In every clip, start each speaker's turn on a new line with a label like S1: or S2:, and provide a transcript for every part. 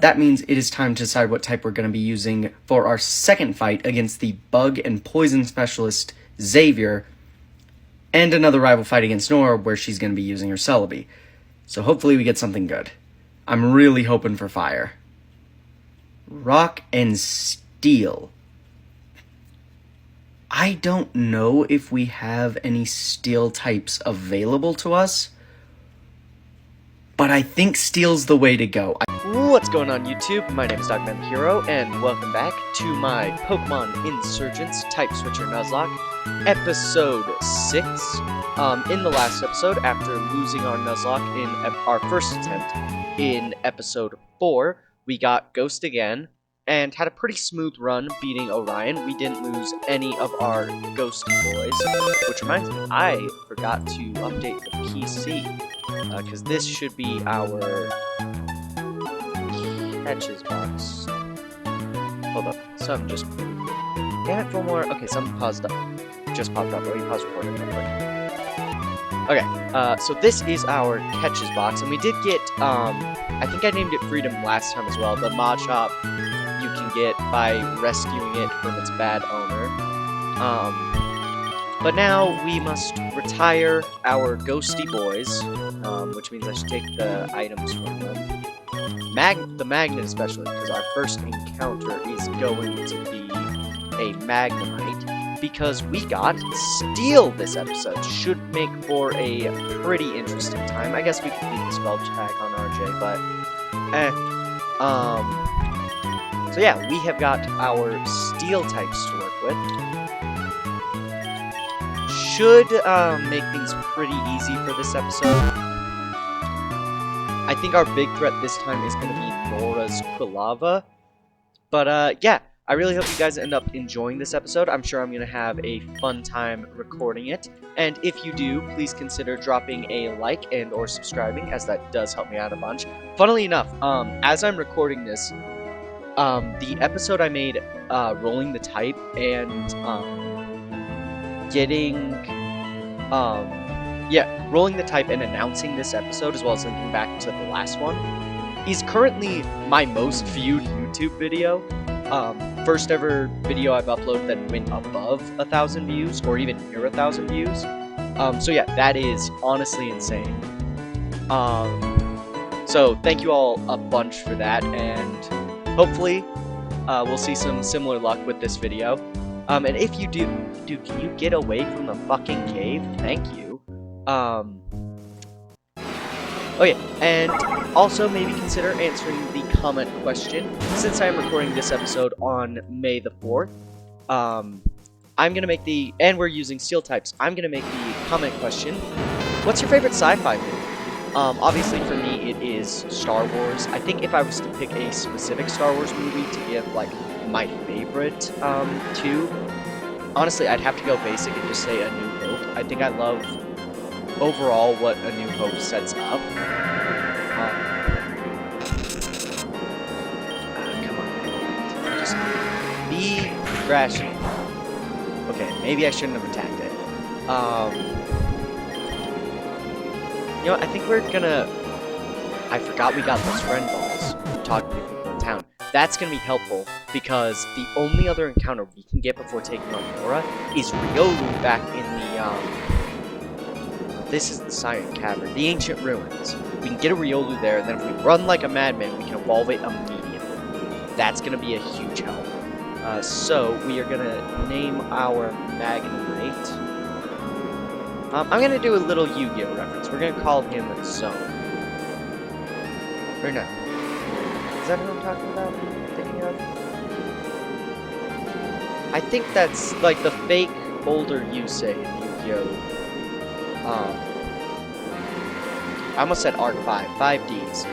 S1: That means it is time to decide what type we're going to be using for our second fight against the Bug and Poison Specialist, Xavier, and another rival fight against Nora where she's going to be using her Celebi. So hopefully we get something good. I'm really hoping for fire. Rock and Steel. I don't know if we have any steel types available to us, but I think steel's the way to go.
S2: What's going on YouTube? My name is Dogman the Hero, and welcome back to my Pokemon Insurgence Type Switcher Nuzloke, Episode 6. In the last episode, after losing our Nuzlocke in our first attempt in Episode 4, we got Ghost again, and had a pretty smooth run beating Orion. We didn't lose any of our Ghost boys, which reminds me, I forgot to update the PC, because this should be our catches box. Hold up, something just... Damn it, for more... Okay, something paused up. Just popped up. Let me pause recording real quick. Okay, so this is our catches box, and we did get, I think I named it Freedom last time as well, the mod shop you can get by rescuing it from its bad owner. But now we must retire our ghosty boys, which means I should take the items from them. The Magnet especially, because our first encounter is going to be a Magnemite, because we got Steel this episode. Should make for a pretty interesting time. I guess we could leave the spell tag on RJ, but so yeah, we have got our Steel types to work with. Should make things pretty easy for this episode. I think our big threat this time is going to be Nora's Quilava. But yeah, I really hope you guys end up enjoying this episode. I'm sure I'm going to have a fun time recording it. And if you do, please consider dropping a like and or subscribing, as that does help me out a bunch. Funnily enough, as I'm recording this, the episode I made rolling the type and rolling the type and announcing this episode, as well as linking back to the last one, is currently my most viewed YouTube video. First ever video I've uploaded that went above 1,000 views, or even near 1,000 views. So yeah, that is honestly insane. So thank you all a bunch for that, and hopefully we'll see some similar luck with this video. And if you do, dude, can you get away from the fucking cave? Thank you. Okay, and also maybe consider answering the comment question. Since I am recording this episode on May the 4th, I'm gonna make the, and we're using Steel types, I'm gonna make the comment question: what's your favorite sci-fi movie? Obviously for me it is Star Wars. I think if I was to pick a specific Star Wars movie to give, like, my favorite, to, honestly, I'd have to go basic and just say A New Hope. I think I love overall what A New Hope sets up. Come on. Just be rational. Okay, maybe I shouldn't have attacked it. You know, I think we're gonna... I forgot we got those friend balls from talking to people in town. That's gonna be helpful, because the only other encounter we can get before taking on Nora is Riolu back in the, this is the Cyan Cavern, the Ancient Ruins. We can get a Riolu there, and then if we run like a madman, we can evolve it immediately. That's gonna be a huge help. So, we are gonna name our Magnemite. I'm gonna do a little Yu-Gi-Oh reference. We're gonna call him Zone. Or no. Is that what I'm talking about? Thinking of? I think that's like the fake older Yusei in Yu-Gi-Oh! I almost said Arc 5. 5Ds.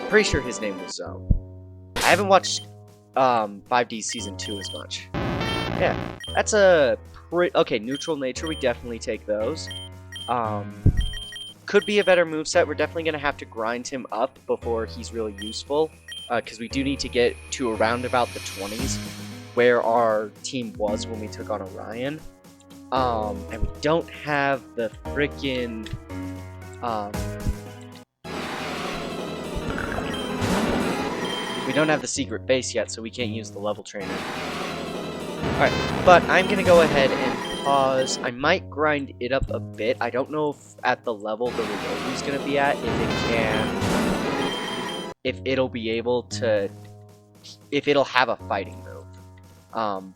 S2: Pretty sure his name was Zone. I haven't watched 5D Season 2 as much. Yeah, that's a okay, Neutral Nature, we definitely take those. Could be a better moveset. We're definitely going to have to grind him up before he's really useful, because we do need to get to around about the 20s, where our team was when we took on Orion. And we don't have the frickin' We don't have the secret base yet, so we can't use the level trainer. Alright, but I'm gonna go ahead and pause. I might grind it up a bit. I don't know if at the level the Riolu's gonna be at, if it'll be able to, if it'll have a fighting move.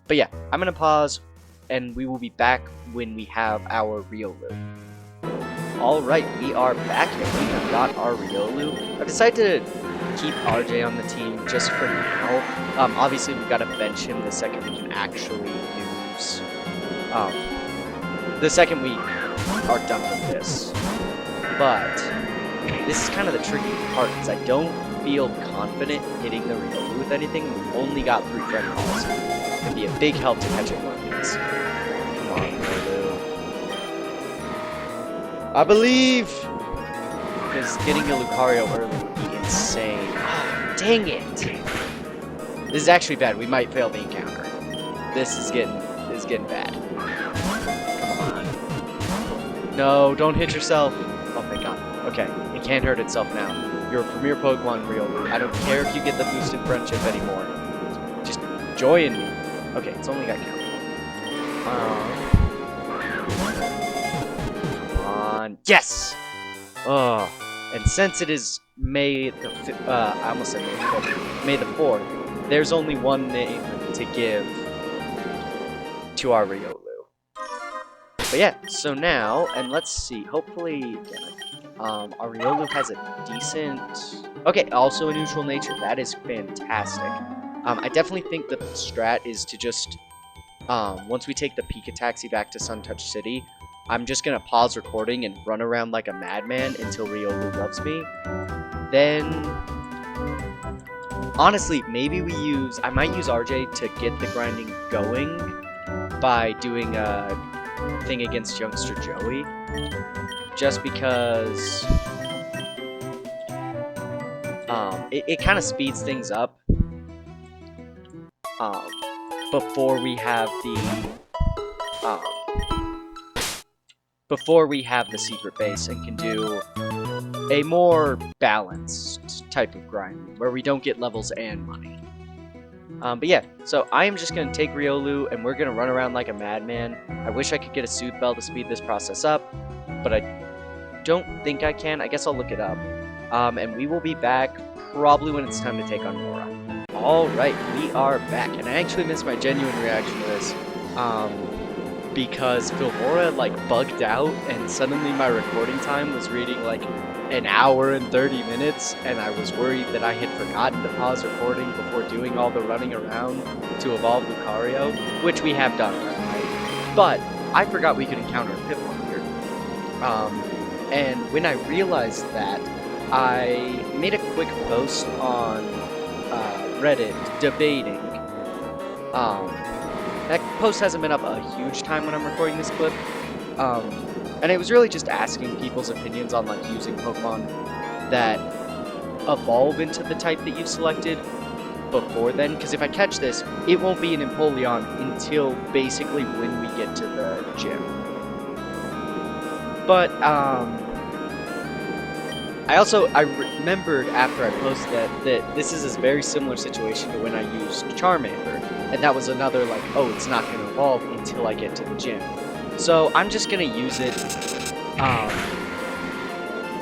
S2: But yeah, I'm gonna pause, and we will be back when we have our Riolu. Alright, we are back, and we have got our Riolu. I've decided to keep RJ on the team just for now. Obviously, we've got to bench him the second we can actually use, the second we are done with this. But this is kind of the tricky part, because I don't feel confident hitting the Riolu with anything. We've only got 3 friend calls. It'd be a big help to catch it one of these. Come on, Riolu. I believe! Because getting a Lucario early would be insane. Oh, dang it! This is actually bad. We might fail the encounter. This is getting bad. Come on. No, don't hit yourself. Oh, thank God. Okay, it can't hurt itself now. You're a premier Pokemon, Riolu. I don't care if you get the boosted friendship anymore. Just join me. Okay, it's only got count. Come on. Yes! Oh, and since it is May the I almost said May the 4th, there's only one name to give to our Riolu. But yeah, so now, and let's see, hopefully, our Riolu has a decent... Okay, also a neutral nature, that is fantastic. I definitely think the strat is to just, once we take the Pika Taxi back to Suntouch City, I'm just gonna pause recording and run around like a madman until Riolu loves me. Then, honestly, maybe I might use RJ to get the grinding going by doing a thing against Youngster Joey. Just because, it kind of speeds things up, before we have the secret base and can do a more balanced type of grind where we don't get levels and money. But yeah, so I am just going to take Riolu and we're going to run around like a madman. I wish I could get a Soothe Bell to speed this process up, but I don't think I can. I guess I'll look it up. And we will be back probably when it's time to take on Nora. Alright, we are back, and I actually missed my genuine reaction to this. Because Filmora like bugged out and suddenly my recording time was reading like an hour and 30 minutes and I was worried that I had forgotten to pause recording before doing all the running around to evolve Lucario, which we have done, right? But I forgot we could encounter a Piplup here. And when I realized that, I made a quick post on Reddit debating. That post hasn't been up a huge time when I'm recording this clip, and it was really just asking people's opinions on like using Pokemon that evolve into the type that you've selected before then, because if I catch this, it won't be an Empoleon until basically when we get to the gym. But, I remembered after I posted that this is a very similar situation to when I used Charmander, and that was another like, oh, it's not going to evolve until I get to the gym. So I'm just going to use it.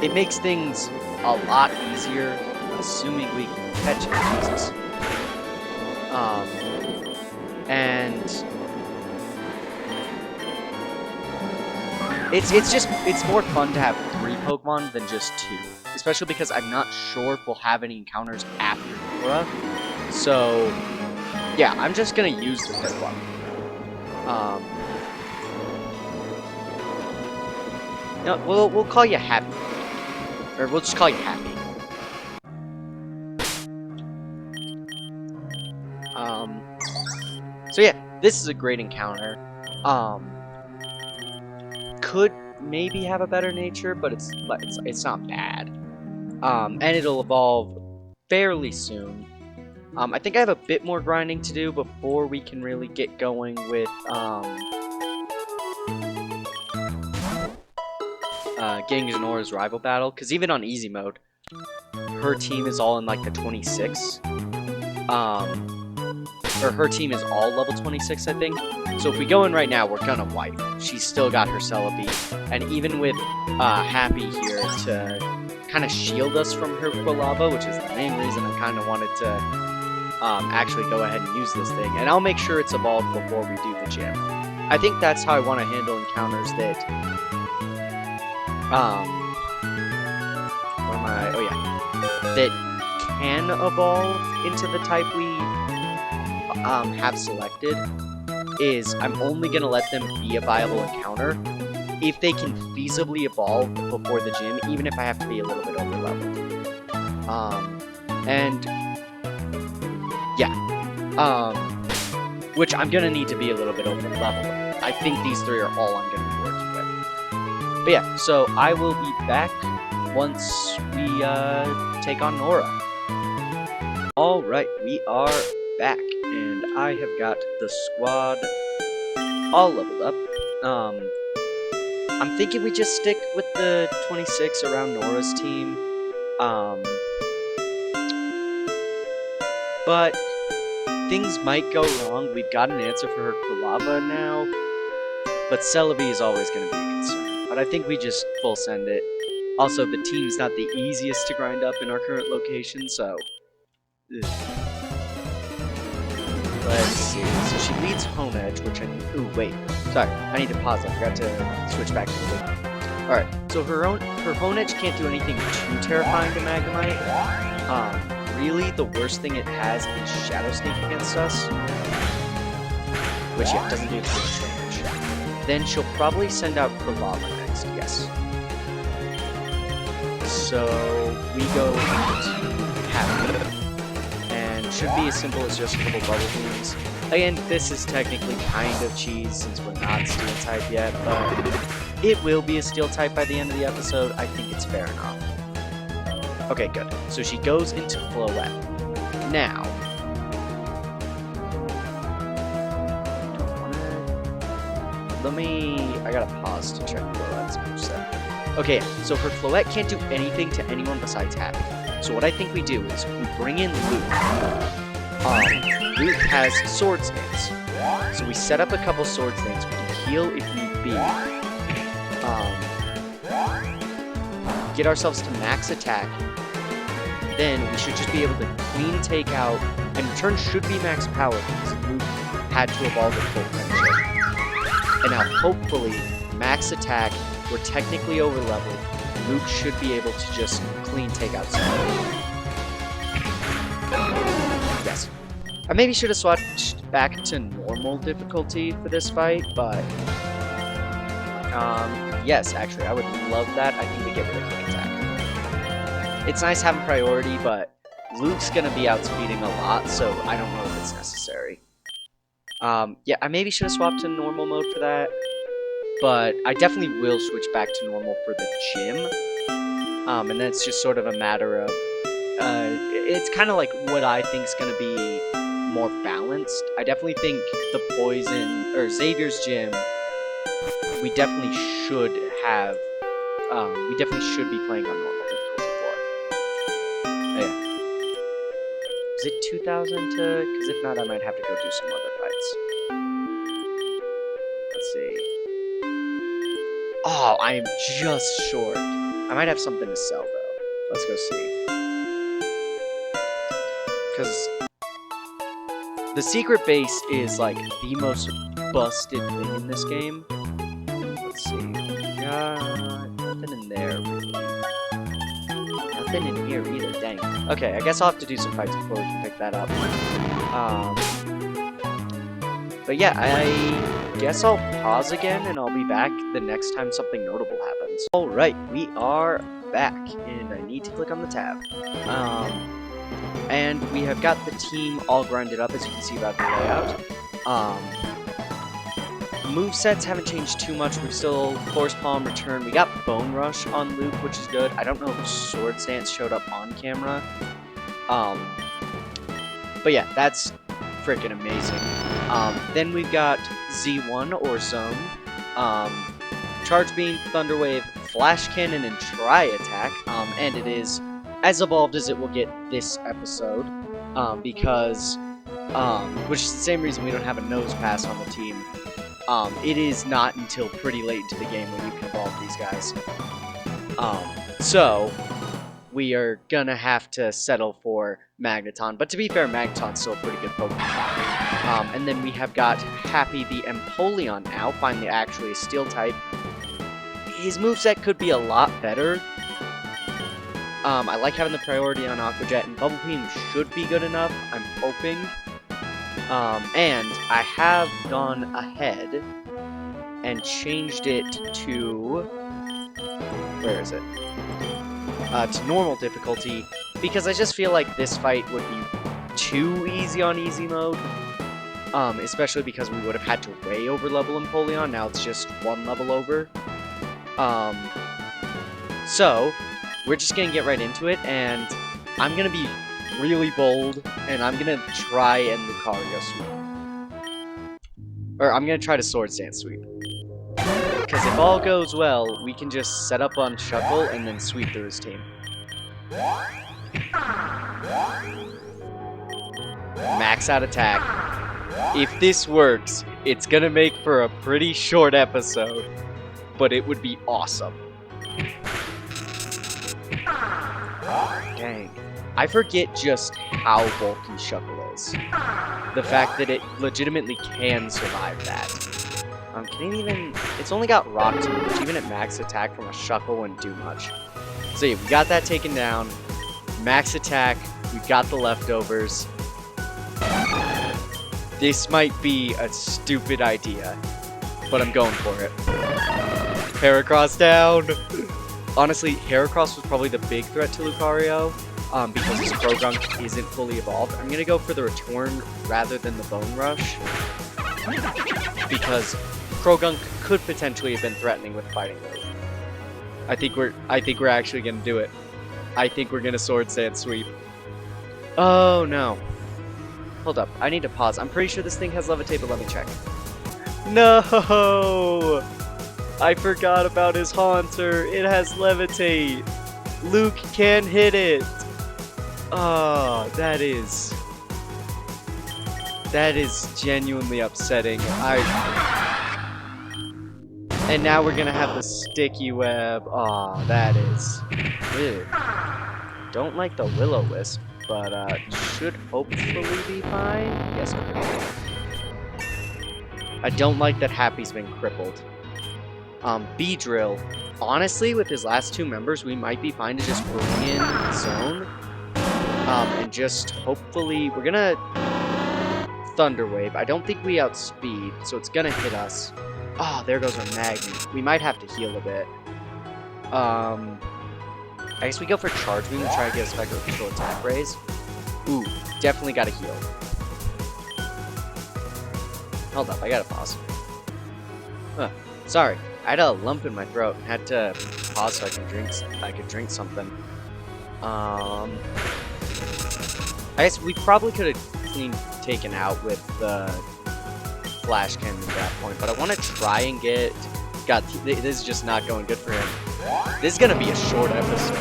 S2: It makes things a lot easier, assuming we can catch it. Jesus. And it's more fun to have 3 Pokemon than just 2, especially because I'm not sure if we'll have any encounters after Nora. So yeah, I'm just gonna use the Piplup. No, we'll call you Happy, or we'll just call you Happy. So yeah, this is a great encounter. Could maybe have a better nature, but it's not bad. And it'll evolve fairly soon. I think I have a bit more grinding to do before we can really get going with getting to Nora's rival battle, because even on easy mode, her team is all in like the 26. or her team is all level 26, I think. So if we go in right now, we're gonna wipe. She's still got her Celebi, and even with Happy here to kind of shield us from her Quilava, which is the main reason I kind of wanted to actually go ahead and use this thing. And I'll make sure it's evolved before we do the gym. I think that's how I want to handle encounters that, what am I, oh yeah, that can evolve into the type we have selected. Is I'm only going to let them be a viable encounter if they can feasibly evolve before the gym, even if I have to be a little bit over leveled. And yeah, which I'm going to need to be a little bit over leveled. I think these three are all I'm going to be working with. But yeah, so I will be back once we take on Nora. Alright, we are back, and I have got the squad all leveled up. I'm thinking we just stick with the 26 around Nora's team. But things might go wrong. We've got an answer for her Quilava now, but Celebi is always going to be a concern. But I think we just full send it. Also, the team's not the easiest to grind up in our current location, so... Ugh. Let's see. So she leads Hone Edge, which I need... Ooh, wait. Sorry. I need to pause. I forgot to switch back to the loop. Alright. So her Hone Edge can't do anything too terrifying to Magnemite. Really, the worst thing it has is Shadow Sneak against us. Which, yeah, doesn't do much damage. Then she'll probably send out Quilava next. Yes. So, we go into Happy. Should be as simple as just a couple bubble beams. Again, this is technically kind of cheese since we're not steel type yet, but it will be a steel type by the end of the episode. I think it's fair enough. Okay, good. So she goes into Floette. Now, I gotta pause to check Floette's moveset. Okay, so her Floette can't do anything to anyone besides Happy. So what I think we do is we bring in Luke. Luke has Sword Stance. So we set up a couple Sword Stance. We can heal if need be. Get ourselves to max attack. Then we should just be able to clean take out. And return should be max power because Luke had to evolve at full friendship. And now hopefully, max attack, we're technically over leveled. Luke should be able to just clean take out something. Yes. I maybe should have switched back to normal difficulty for this fight, but... yes, actually, I would love that. I think we get rid of quick attack. It's nice having priority, but Luke's gonna be outspeeding a lot, so I don't know if it's necessary. Yeah, I maybe should have swapped to normal mode for that. But I definitely will switch back to normal for the gym. And that's just sort of a matter of... it's kind of like what I think is going to be more balanced. I definitely think the Poison... or Xavier's gym... we definitely should have... we definitely should be playing on normal difficulty for. Oh, yeah. Is it 2,000 to... because if not, I might have to go do some other fights. Let's see... Oh, I am just short. I might have something to sell, though. Let's go see. Because the secret base is, like, the most busted thing in this game. Let's see. Nothing in there, really. Nothing in here either, dang. Okay, I guess I'll have to do some fights before we can pick that up. But yeah, I guess I'll pause again and I'll be back the next time something notable happens. Alright, we are back, and I need to click on the tab. And we have got the team all grinded up, as you can see about the layout. Movesets haven't changed too much. We're still Force Palm, Return. We got Bone Rush on Luke, which is good. I don't know if Sword Stance showed up on camera. But yeah, that's freaking amazing. Then we've got Z1 or Zone, Charge Beam, Thunder Wave, Flash Cannon, and Tri Attack, and it is as evolved as it will get this episode. because, which is the same reason we don't have a nose pass on the team. It is not until pretty late into the game when you can evolve these guys. So we are gonna have to settle for Magneton, but to be fair, Magneton's still a pretty good Pokemon. And then we have got Happy the Empoleon now, finally actually a Steel type. His moveset could be a lot better. I like having the priority on Aqua Jet, and Bubble Beam should be good enough, I'm hoping. And I have gone ahead and changed it to... where is it? To normal difficulty, because I just feel like this fight would be too easy on easy mode. Especially because we would have had to way over level Empoleon, now it's just one level over. So, we're just gonna get right into it, and I'm gonna be really bold, and I'm gonna try and Lucario sweep. Or, I'm gonna try to Sword Dance sweep. Because if all goes well, we can just set up on Shuckle and then sweep through his team. Max out attack. If this works, it's gonna make for a pretty short episode, but it would be awesome. Dang. I forget just how bulky Shuckle is. The fact that it legitimately can survive that. Can it even... It's only got Rock Tomb, which even at max attack from a Shuckle wouldn't do much. So yeah, we got that taken down. Max attack, we've got the leftovers. This might be a stupid idea, but I'm going for it. Heracross down! Honestly, Heracross was probably the big threat to Lucario, because his Croagunk isn't fully evolved. I'm gonna go for the Return rather than the Bone Rush, because Croagunk could potentially have been threatening with Fighting Move. I think we're actually gonna do it. I think we're gonna Sword Dance sweep. Oh no. Hold up, I need to pause. I'm pretty sure this thing has Levitate, but let me check. No! I forgot about his Haunter. It has Levitate. Luke can hit it. Oh, that is genuinely upsetting. And now we're gonna have the Sticky Web. Oh, that is... Ew. Don't like the Will-O-Wisp, but should hopefully be fine. Yes, okay. I don't like that Happy's been crippled. Beedrill. Honestly, with his last two members, we might be fine to just bring in Zone. And just hopefully... We're gonna... Thunder Wave. I don't think we outspeed, so it's gonna hit us. Oh, there goes our Magnet. We might have to heal a bit. I guess we go for Charge Beam and try to get a Spectral attack raise. Ooh, definitely gotta heal. Hold up, I gotta pause. Sorry, I had a lump in my throat and had to pause so I could drink something. I guess we probably could have clean taken out with the Flash Cannon at that point, but I want to try and get... God, this is just not going good for him. This is going to be a short episode.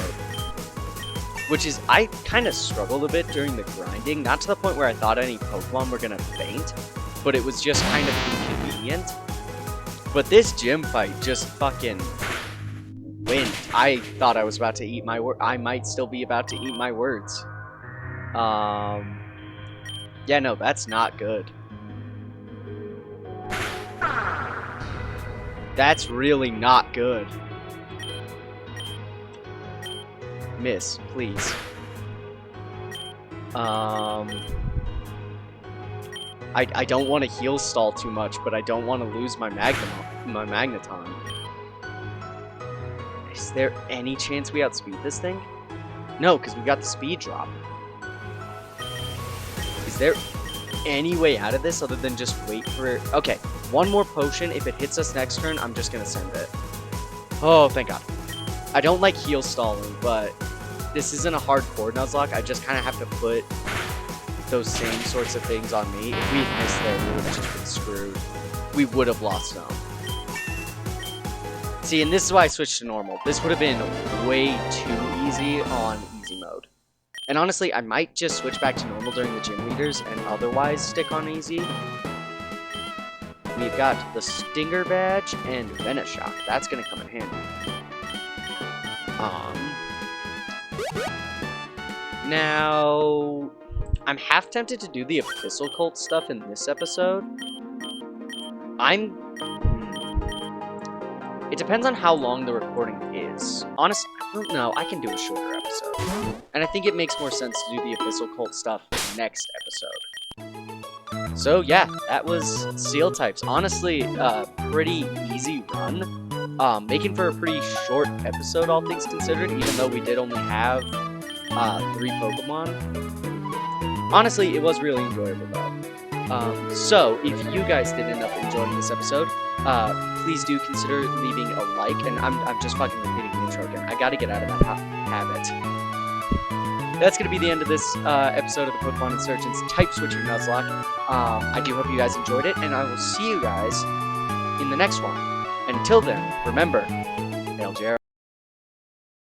S2: Which is, I kind of struggled a bit during the grinding, not to the point where I thought any Pokemon were going to faint, but it was just kind of inconvenient. But this gym fight just fucking went. I thought I was about to eat my I might still be about to eat my words. Yeah, no, that's not good. That's really not good. Miss, please. I don't want to heal stall too much, but I don't want to lose my Magneton. Is there any chance we outspeed this thing? No, because we got the speed drop. Is there any way out of this other than just wait for it? Okay, one more potion. If it hits us next turn, I'm just going to send it. Oh, thank God. I don't like heal stalling, but this isn't a hardcore Nuzlocke. I just kind of have to put those same sorts of things on me. If we had missed there, we would have just been screwed. We would have lost them. See, and this is why I switched to normal. This would have been way too easy on easy mode. And honestly, I might just switch back to normal during the gym leaders and otherwise stick on easy. We've got the Stinger Badge and Venoshock. That's going to come in handy. Now, I'm half tempted to do the Abyssal Cult stuff in this episode. It depends on how long the recording is. Honestly, I don't know. I can do a shorter episode. And I think it makes more sense to do the Abyssal Cult stuff next episode. So yeah, that was Seal types. Honestly, pretty easy run. Making for a pretty short episode, all things considered, even though we did only have 3 Pokemon. Honestly, it was really enjoyable though. So if you guys did end up enjoying this episode, please do consider leaving a like. And I'm just fucking repeating the intro again. I gotta get out of that habit. That's gonna be the end of this episode of the Pokemon Insurgence Type Switching Nuzlocke. I do hope you guys enjoyed it, and I will see you guys in the next one. Until then, remember, LJR.